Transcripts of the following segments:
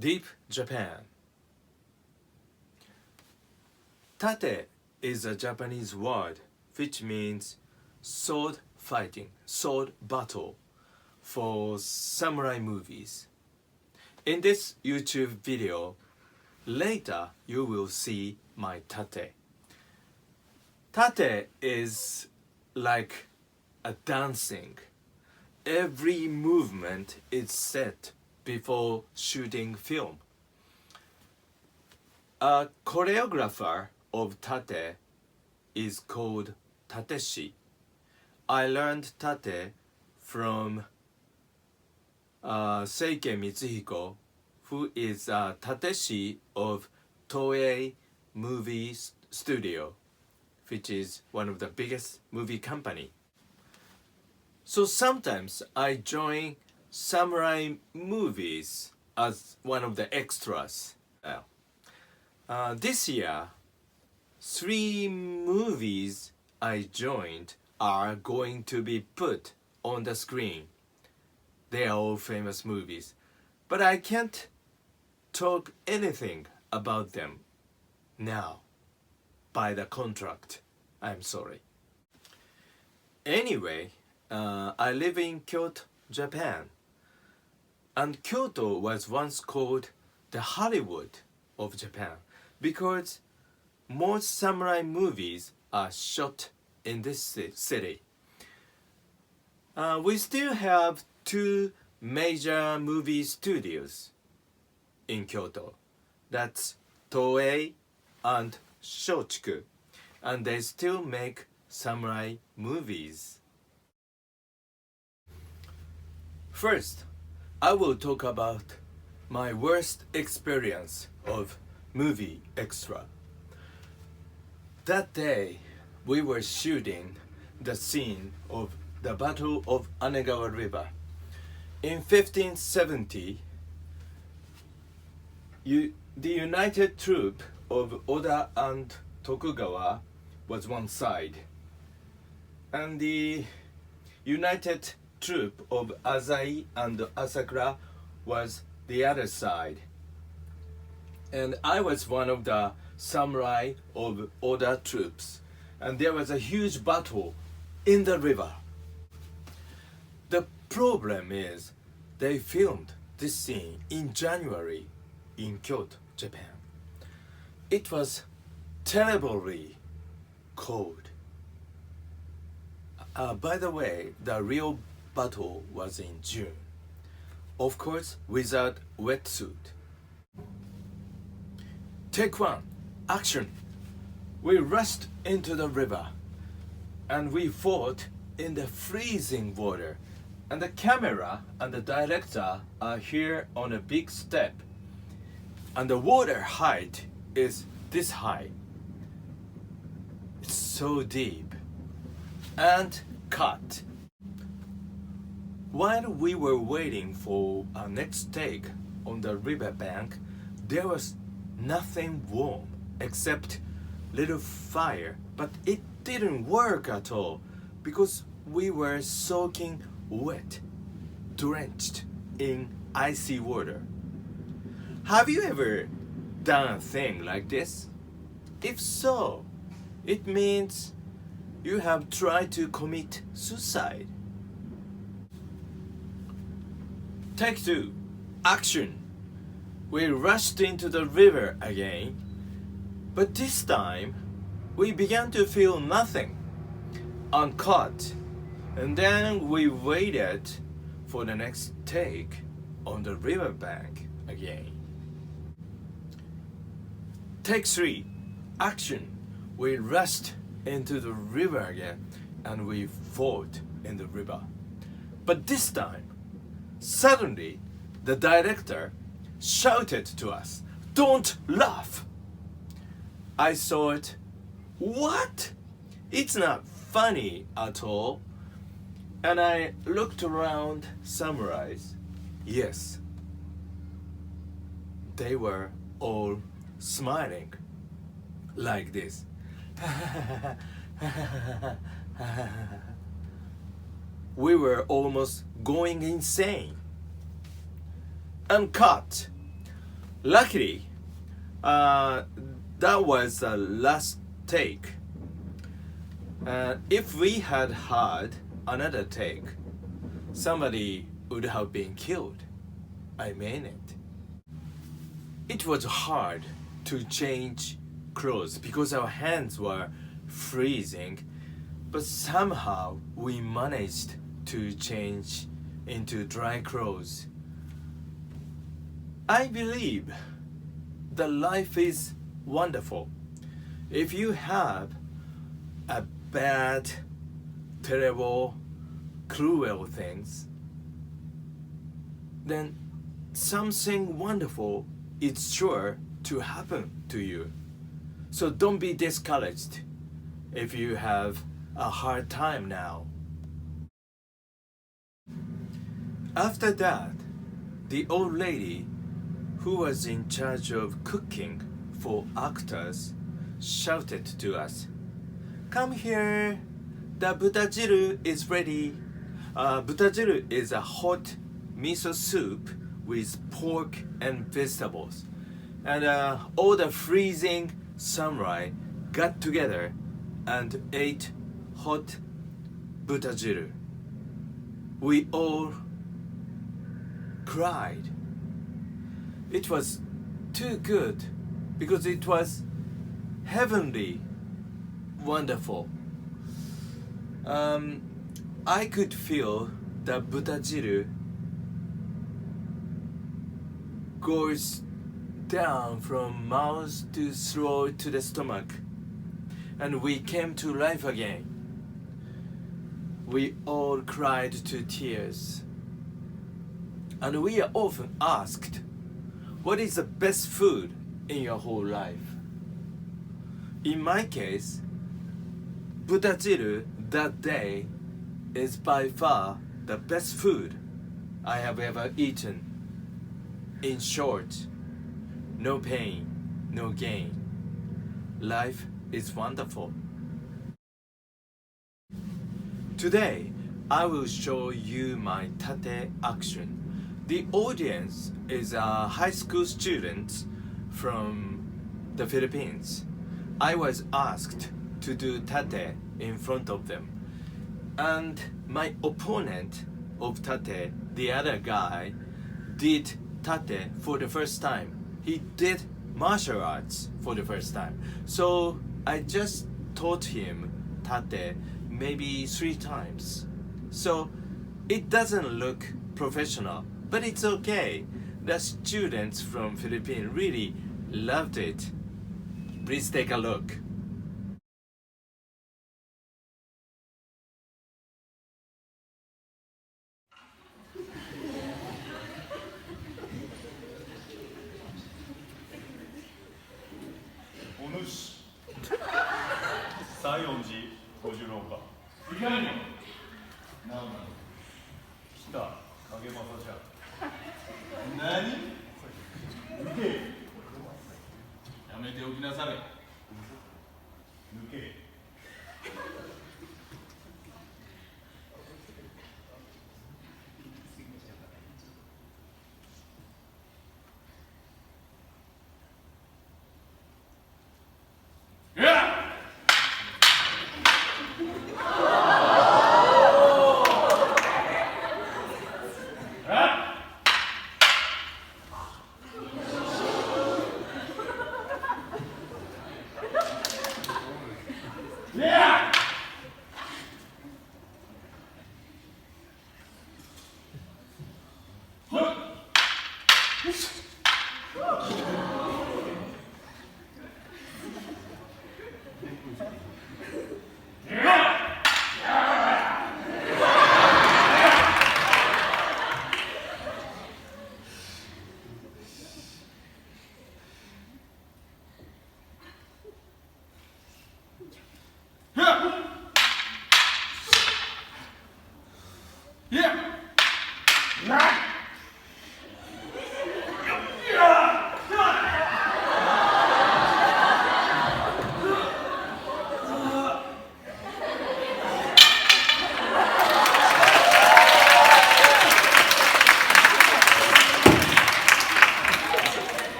Deep Japan. Tate is a Japanese word which means sword fighting, sword battle for samurai movies. In this YouTube video, later you will see my tate. Tate is like a dancing. Every movement is set before shooting film. A choreographer of tate is called tateshi. I learned tate from Seike Mitsuhiko, who is a tateshi of Toei Movie Studio, which is one of the biggest movie company. So sometimes I join samurai movies as one of the extras. This year, 3 movies I joined are going to be put on the screen. They are all famous movies, but I can't talk anything about them now by the contract. I'm sorry. Anyway, I live in Kyoto, Japan, and Kyoto was once called the Hollywood of Japan because most samurai movies are shot in this city. We still have 2 major movie studios in Kyoto. That's Toei and Shochiku, and they still make samurai movies. First, I will talk about my worst experience of movie extra. That day, we were shooting the scene of the Battle of Anegawa River. In 1570, the united troop of Oda and Tokugawa was one side, and the united troop of Azai and Asakura was the other side. And I was one of the samurai of Oda troops, and there was a huge battle in the river. The problem is they filmed this scene in January in Kyoto, Japan. It was terribly cold. By the way, the real battle was in June. Of course, without wetsuit. Take 1, action. We rushed into the river and we fought in the freezing water. And the camera and the director are here on a big step. And the water height is this high. It's so deep. And cut. While we were waiting for our next take on the riverbank, there was nothing warm except little fire, but it didn't work at all because we were soaking wet, drenched in icy water. Have you ever done a thing like this? If so, it means you have tried to commit suicide. Take 2, action. We rushed into the river again, but this time we began to feel nothing. Uncut. And then we waited for the next take on the riverbank again. Take 3, action. We rushed into the river again and we fought in the river. But this time, suddenly, the director shouted to us, "Don't laugh!" I saw it. What? It's not funny at all. And I looked around samurais. Yes, they were all smiling like this. We were almost going insane. And cut. Luckily, that was the last take. If we had had another take, somebody would have been killed. I mean it. It was hard to change clothes because our hands were freezing, but somehow we managed to change into dry clothes. I believe that life is wonderful. If you have a bad, terrible, cruel things, then something wonderful is sure to happen to you. So don't be discouraged if you have a hard time now. After that, the old lady who was in charge of cooking for actors shouted to us, "Come here, the butajiru is ready." Butajiru is a hot miso soup with pork and vegetables. And all the freezing samurai got together and ate hot butajiru. We all cried. It was too good because it was heavenly wonderful. I could feel the butajiru goes down from mouth to throat to the stomach, and we came to life again. We all cried to tears, and we are often asked, what is the best food in your whole life? In my case, butajiru that day is by far the best food I have ever eaten. In short, no pain, no gain. Life is wonderful. Today, I will show you my tate action. The audience is high school students from the Philippines. I was asked to do tate in front of them. And my opponent of tate, the other guy, did tate for the first time. He did martial arts for the first time. So I just taught him tate maybe 3 times. So it doesn't look professional, but it's okay. The students from Philippines really loved it. Please take a look. 오늘 사이온지 고주로가 이가요 나오나 기타 가게 마사자 나니 누게 야메테 오키なされ抜け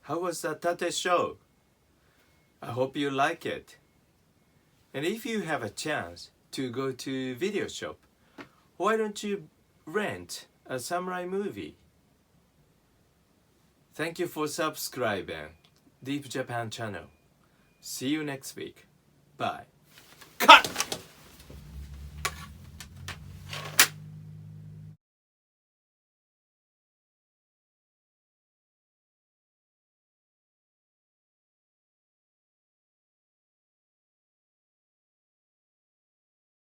How was the Tate show? I hope you like it. And if you have a chance to go to video shop, why don't you rent a samurai movie? Thank you for subscribing Deep Japan channel. See you next week. Bye. Cut!